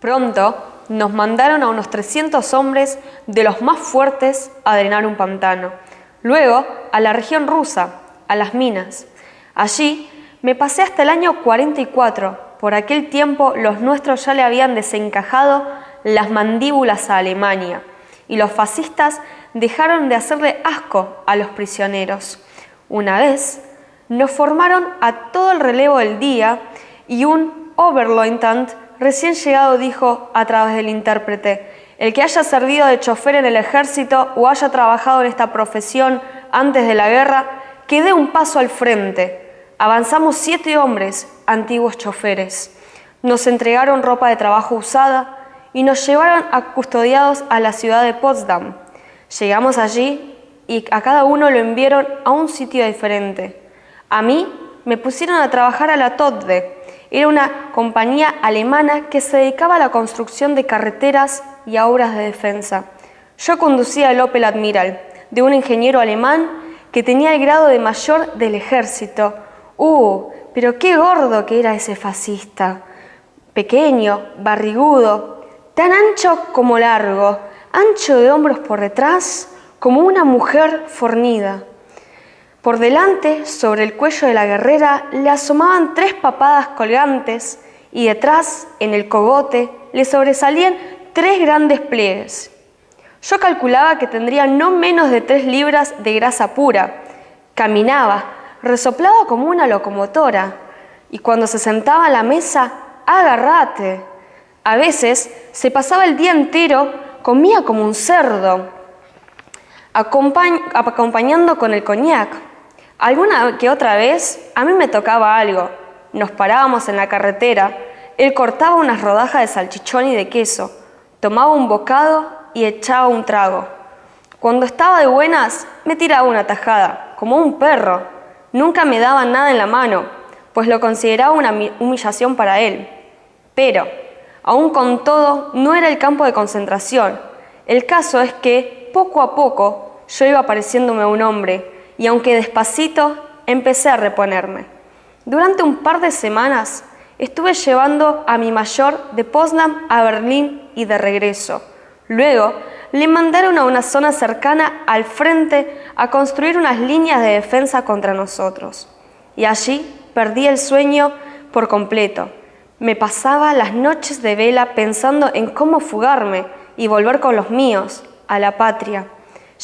Pronto nos mandaron a unos 300 hombres de los más fuertes a drenar un pantano. Luego a la región rusa, a las minas. Allí me pasé hasta el año 44. Por aquel tiempo los nuestros ya le habían desencajado las mandíbulas a Alemania y los fascistas dejaron de hacerle asco a los prisioneros. Una vez nos formaron a todo el relevo del día y un Oberleutnant recién llegado dijo a través del intérprete: el que haya servido de chofer en el ejército o haya trabajado en esta profesión antes de la guerra, que dé un paso al frente. Avanzamos 7 hombres, antiguos choferes. Nos entregaron ropa de trabajo usada y nos llevaron custodiados a la ciudad de Potsdam. Llegamos allí y a cada uno lo enviaron a un sitio diferente. A mí me pusieron a trabajar a la Todde. Era una compañía alemana que se dedicaba a la construcción de carreteras y a obras de defensa. Yo conducía el Opel Admiral, de un ingeniero alemán que tenía el grado de mayor del ejército. Pero qué gordo que era ese fascista. Pequeño, barrigudo, tan ancho como largo, ancho de hombros por detrás, como una mujer fornida. Por delante, sobre el cuello de la guerrera, le asomaban 3 papadas colgantes y detrás, en el cogote, le sobresalían 3 grandes pliegues. Yo calculaba que tendría no menos de 3 libras de grasa pura. Caminaba, resoplaba como una locomotora, y cuando se sentaba a la mesa, ¡agárrate! A veces se pasaba el día entero, comía como un cerdo, acompañando con el coñac. Alguna que otra vez a mí me tocaba algo. Nos parábamos en la carretera, él cortaba unas rodajas de salchichón y de queso, tomaba un bocado y echaba un trago. Cuando estaba de buenas, me tiraba una tajada, como un perro. Nunca me daba nada en la mano, pues lo consideraba una humillación para él. Pero, aún con todo, no era el campo de concentración. El caso es que, poco a poco, yo iba pareciéndome un hombre, y aunque despacito, empecé a reponerme. Durante un par de semanas estuve llevando a mi mayor de Potsdam a Berlín y de regreso. Luego le mandaron a una zona cercana al frente a construir unas líneas de defensa contra nosotros. Y allí perdí el sueño por completo. Me pasaba las noches de vela pensando en cómo fugarme y volver con los míos, a la patria.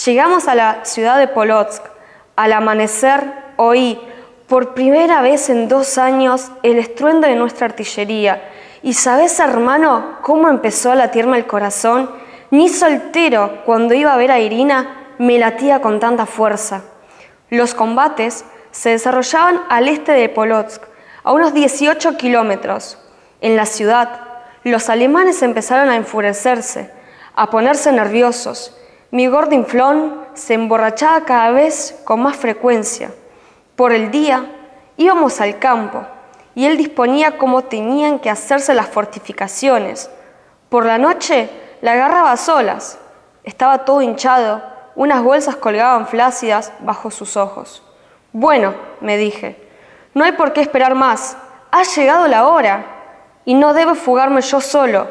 Llegamos a la ciudad de Polotsk. Al amanecer oí, por primera vez en 2 años, el estruendo de nuestra artillería. ¿Y sabes, hermano, cómo empezó a latirme el corazón? Ni soltero, cuando iba a ver a Irina, me latía con tanta fuerza. Los combates se desarrollaban al este de Polotsk, a unos 18 kilómetros. En la ciudad, los alemanes empezaron a enfurecerse, a ponerse nerviosos. Mi gordinflón se emborrachaba cada vez con más frecuencia. Por el día íbamos al campo y él disponía cómo tenían que hacerse las fortificaciones. Por la noche la agarraba a solas. Estaba todo hinchado, unas bolsas colgaban flácidas bajo sus ojos. Bueno, me dije, no hay por qué esperar más. Ha llegado la hora y no debo fugarme yo solo.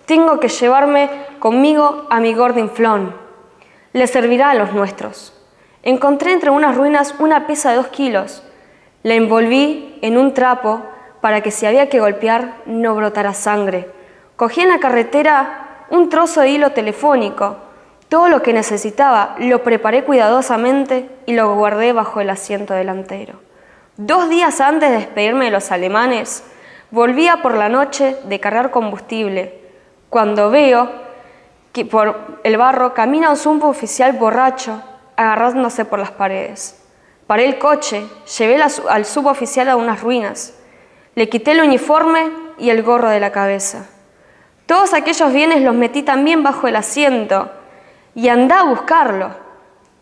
Tengo que llevarme conmigo a mi gordinflón. Le servirá a los nuestros. Encontré entre unas ruinas una pieza de 2 kilos. La envolví en un trapo para que si había que golpear no brotara sangre. Cogí en la carretera un trozo de hilo telefónico. Todo lo que necesitaba lo preparé cuidadosamente y lo guardé bajo el asiento delantero. 2 días antes de despedirme de los alemanes, volvía por la noche de cargar combustible, cuando veo que por el barro camina un suboficial borracho, agarrándose por las paredes. Paré el coche, llevé al suboficial a unas ruinas. Le quité el uniforme y el gorro de la cabeza. Todos aquellos bienes los metí también bajo el asiento y andá a buscarlo.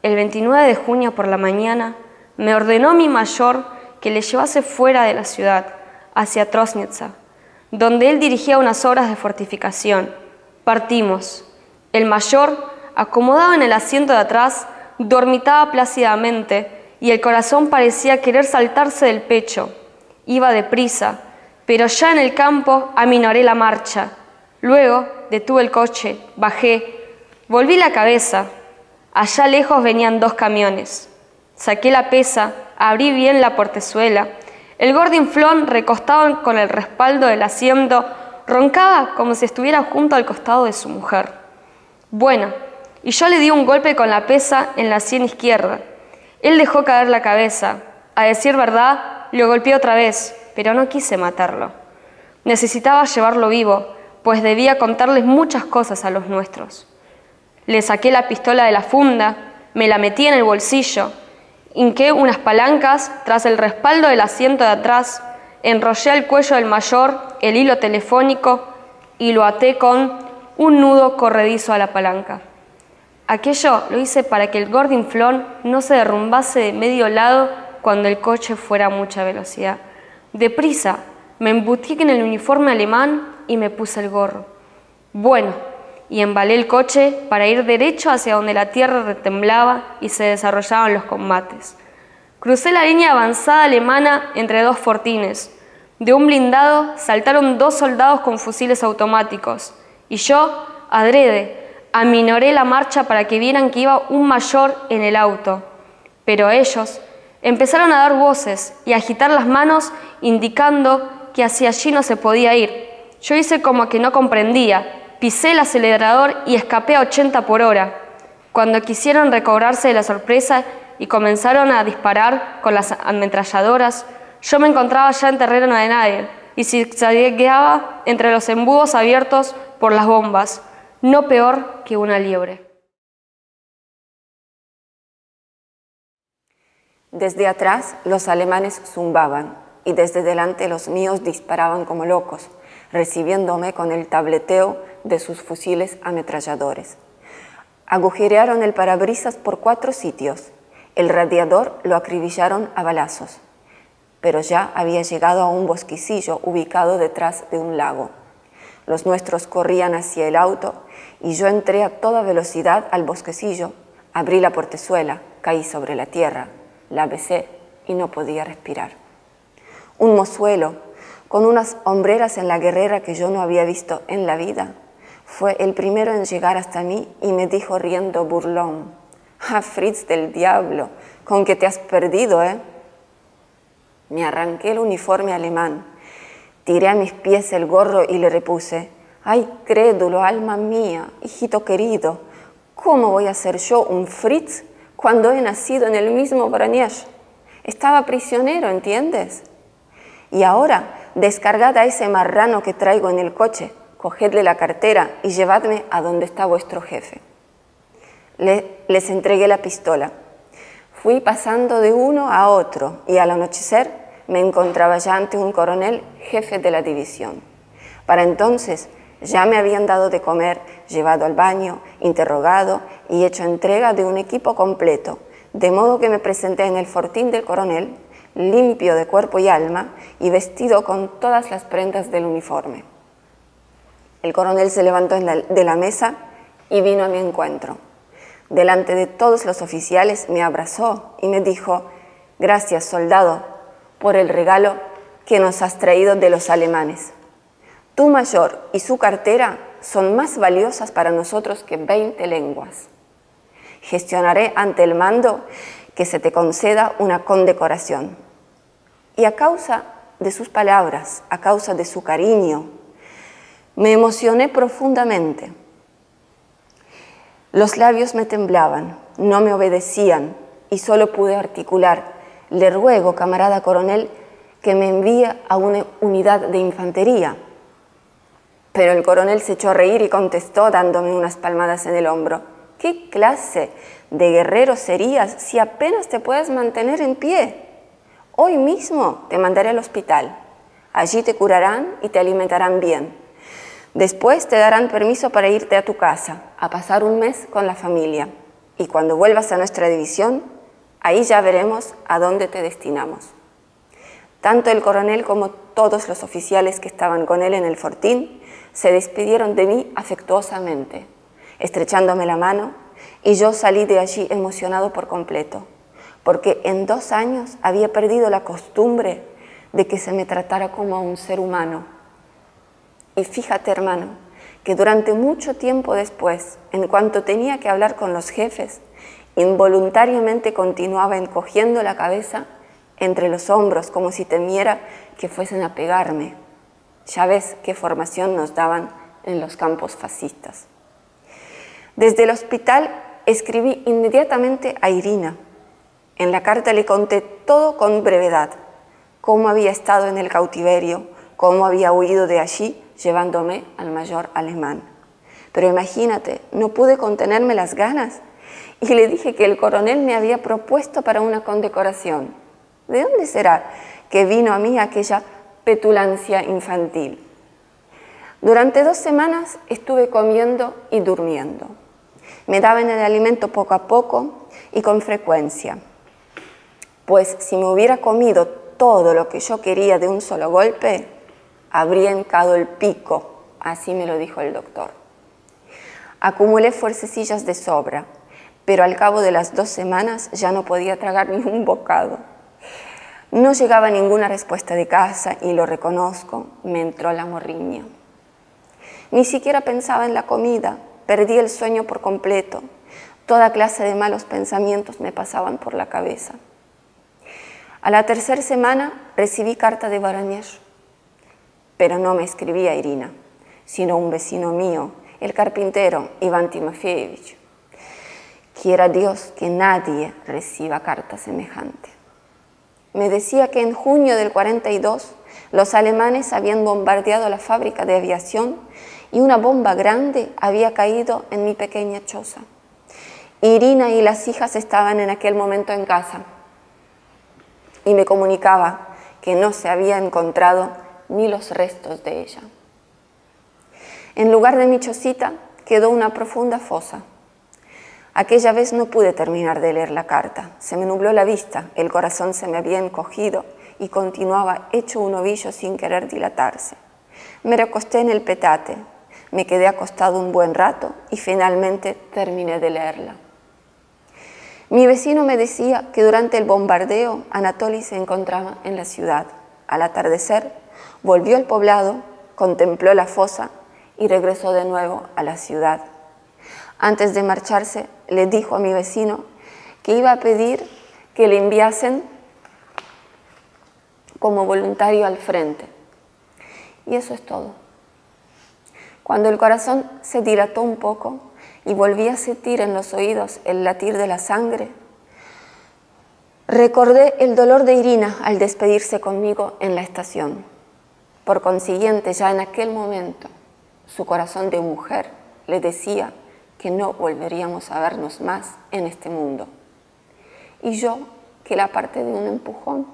El 29 de junio por la mañana me ordenó mi mayor que le llevase fuera de la ciudad, hacia Trosnitsa, donde él dirigía unas obras de fortificación. Partimos. El mayor, acomodado en el asiento de atrás, dormitaba plácidamente y el corazón parecía querer saltarse del pecho. Iba deprisa, pero ya en el campo aminoré la marcha. Luego detuve el coche, bajé, volví la cabeza. Allá lejos venían 2 camiones. Saqué la pesa, abrí bien la portezuela. El gordinflón, recostado con el respaldo del asiento, roncaba como si estuviera junto al costado de su mujer. Bueno, y yo le di un golpe con la pesa en la sien izquierda. Él dejó caer la cabeza. A decir verdad, lo golpeé otra vez, pero no quise matarlo. Necesitaba llevarlo vivo, pues debía contarles muchas cosas a los nuestros. Le saqué la pistola de la funda, me la metí en el bolsillo, hinqué unas palancas tras el respaldo del asiento de atrás, enrollé al cuello del mayor el hilo telefónico y lo até con un nudo corredizo a la palanca. Aquello lo hice para que el gordinflón no se derrumbase de medio lado cuando el coche fuera a mucha velocidad. Deprisa, me embutí en el uniforme alemán y me puse el gorro. Bueno, y embalé el coche para ir derecho hacia donde la tierra retemblaba y se desarrollaban los combates. Crucé la línea avanzada alemana entre 2 fortines. De un blindado saltaron 2 soldados con fusiles automáticos, y yo, adrede, aminoré la marcha para que vieran que iba un mayor en el auto. Pero ellos empezaron a dar voces y a agitar las manos indicando que hacia allí no se podía ir. Yo hice como que no comprendía, pisé el acelerador y escapé a 80 por hora. Cuando quisieron recobrarse de la sorpresa y comenzaron a disparar con las ametralladoras, yo me encontraba ya en terreno de nadie y zigzagueaba entre los embudos abiertos por las bombas, no peor que una liebre. Desde atrás los alemanes zumbaban y desde delante los míos disparaban como locos, recibiéndome con el tableteo de sus fusiles ametralladores. Agujerearon el parabrisas por 4 sitios. El radiador lo acribillaron a balazos, pero ya había llegado a un bosquecillo ubicado detrás de un lago. Los nuestros corrían hacia el auto y yo entré a toda velocidad al bosquecillo, abrí la portezuela, caí sobre la tierra, la besé y no podía respirar. Un mozuelo, con unas hombreras en la guerrera que yo no había visto en la vida, fue el primero en llegar hasta mí y me dijo riendo burlón: «Ah, Fritz del diablo, con que te has perdido, ¿eh?» Me arranqué el uniforme alemán, tiré a mis pies el gorro y le repuse: «Ay, crédulo, alma mía, hijito querido, ¿cómo voy a ser yo un Fritz cuando he nacido en el mismo Braniesch? Estaba prisionero, ¿entiendes? Y ahora, descargad a ese marrano que traigo en el coche, cogedle la cartera y llevadme a donde está vuestro jefe». Les entregué la pistola. Fui pasando de uno a otro y al anochecer me encontraba ya ante un coronel jefe de la división. Para entonces ya me habían dado de comer, llevado al baño, interrogado y hecho entrega de un equipo completo, de modo que me presenté en el fortín del coronel, limpio de cuerpo y alma y vestido con todas las prendas del uniforme. El coronel se levantó de la mesa y vino a mi encuentro. Delante de todos los oficiales me abrazó y me dijo: «Gracias, soldado, por el regalo que nos has traído de los alemanes. Tu mayor y su cartera son más valiosas para nosotros que 20 lenguas. Gestionaré ante el mando que se te conceda una condecoración». Y a causa de sus palabras, a causa de su cariño, me emocioné profundamente. Los labios me temblaban, no me obedecían y solo pude articular: «Le ruego, camarada coronel, que me envíe a una unidad de infantería». Pero el coronel se echó a reír y contestó dándome unas palmadas en el hombro: «¿Qué clase de guerrero serías si apenas te puedes mantener en pie? Hoy mismo te mandaré al hospital. Allí te curarán y te alimentarán bien. Después te darán permiso para irte a tu casa, a pasar un mes con la familia. Y cuando vuelvas a nuestra división, ahí ya veremos a dónde te destinamos». Tanto el coronel como todos los oficiales que estaban con él en el fortín se despidieron de mí afectuosamente, estrechándome la mano, y yo salí de allí emocionado por completo, porque en 2 años había perdido la costumbre de que se me tratara como a un ser humano. Y fíjate, hermano, que durante mucho tiempo después, en cuanto tenía que hablar con los jefes, involuntariamente continuaba encogiendo la cabeza entre los hombros como si temiera que fuesen a pegarme. Ya ves qué formación nos daban en los campos fascistas. Desde el hospital escribí inmediatamente a Irina. En la carta le conté todo con brevedad, cómo había estado en el cautiverio, cómo había huido de allí llevándome al mayor alemán. Pero imagínate, no pude contenerme las ganas y le dije que el coronel me había propuesto para una condecoración. ¿De dónde será que vino a mí aquella petulancia infantil? Durante 2 semanas estuve comiendo y durmiendo. Me daban el alimento poco a poco y con frecuencia, pues si me hubiera comido todo lo que yo quería de un solo golpe, habría hincado el pico, así me lo dijo el doctor. Acumulé fuercecillas de sobra, pero al cabo de las 2 semanas ya no podía tragar ni un bocado. No llegaba ninguna respuesta de casa y lo reconozco, me entró la morriña. Ni siquiera pensaba en la comida, perdí el sueño por completo. Toda clase de malos pensamientos me pasaban por la cabeza. A la 3ª semana recibí carta de Voronezh, pero no me escribía Irina, sino un vecino mío, el carpintero Iván Timofeevich. Quiera Dios que nadie reciba carta semejante. Me decía que en junio del 42 los alemanes habían bombardeado la fábrica de aviación y una bomba grande había caído en mi pequeña choza. Irina y las hijas estaban en aquel momento en casa y me comunicaba que no se había encontrado ni los restos de ella. En lugar de mi chocita quedó una profunda fosa. Aquella vez no pude terminar de leer la carta. Se me nubló la vista, el corazón se me había encogido y continuaba hecho un ovillo sin querer dilatarse. Me recosté en el petate, me quedé acostado un buen rato y finalmente terminé de leerla. Mi vecino me decía que durante el bombardeo Anatoly se encontraba en la ciudad. Al atardecer volvió al poblado, contempló la fosa y regresó de nuevo a la ciudad. Antes de marcharse, le dijo a mi vecino que iba a pedir que le enviasen como voluntario al frente. Y eso es todo. Cuando el corazón se dilató un poco y volví a sentir en los oídos el latir de la sangre, recordé el dolor de Irina al despedirse conmigo en la estación. Por consiguiente, ya en aquel momento, su corazón de mujer le decía que no volveríamos a vernos más en este mundo. Y yo, que la aparté de un empujón.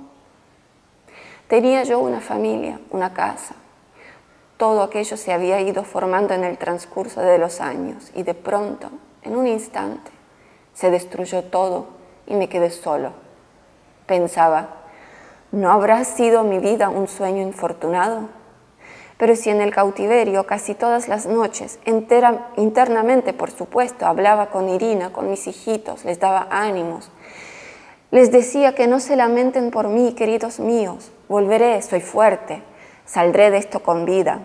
Tenía yo una familia, una casa. Todo aquello se había ido formando en el transcurso de los años y de pronto, en un instante, se destruyó todo y me quedé solo. Pensaba, ¿no habrá sido mi vida un sueño infortunado? Pero si en el cautiverio casi todas las noches, internamente por supuesto, hablaba con Irina, con mis hijitos, les daba ánimos, les decía que no se lamenten por mí, queridos míos, volveré, soy fuerte, saldré de esto con vida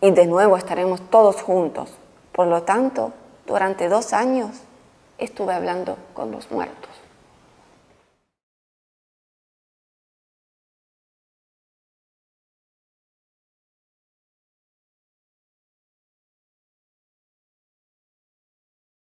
y de nuevo estaremos todos juntos. Por lo tanto, durante 2 años estuve hablando con los muertos.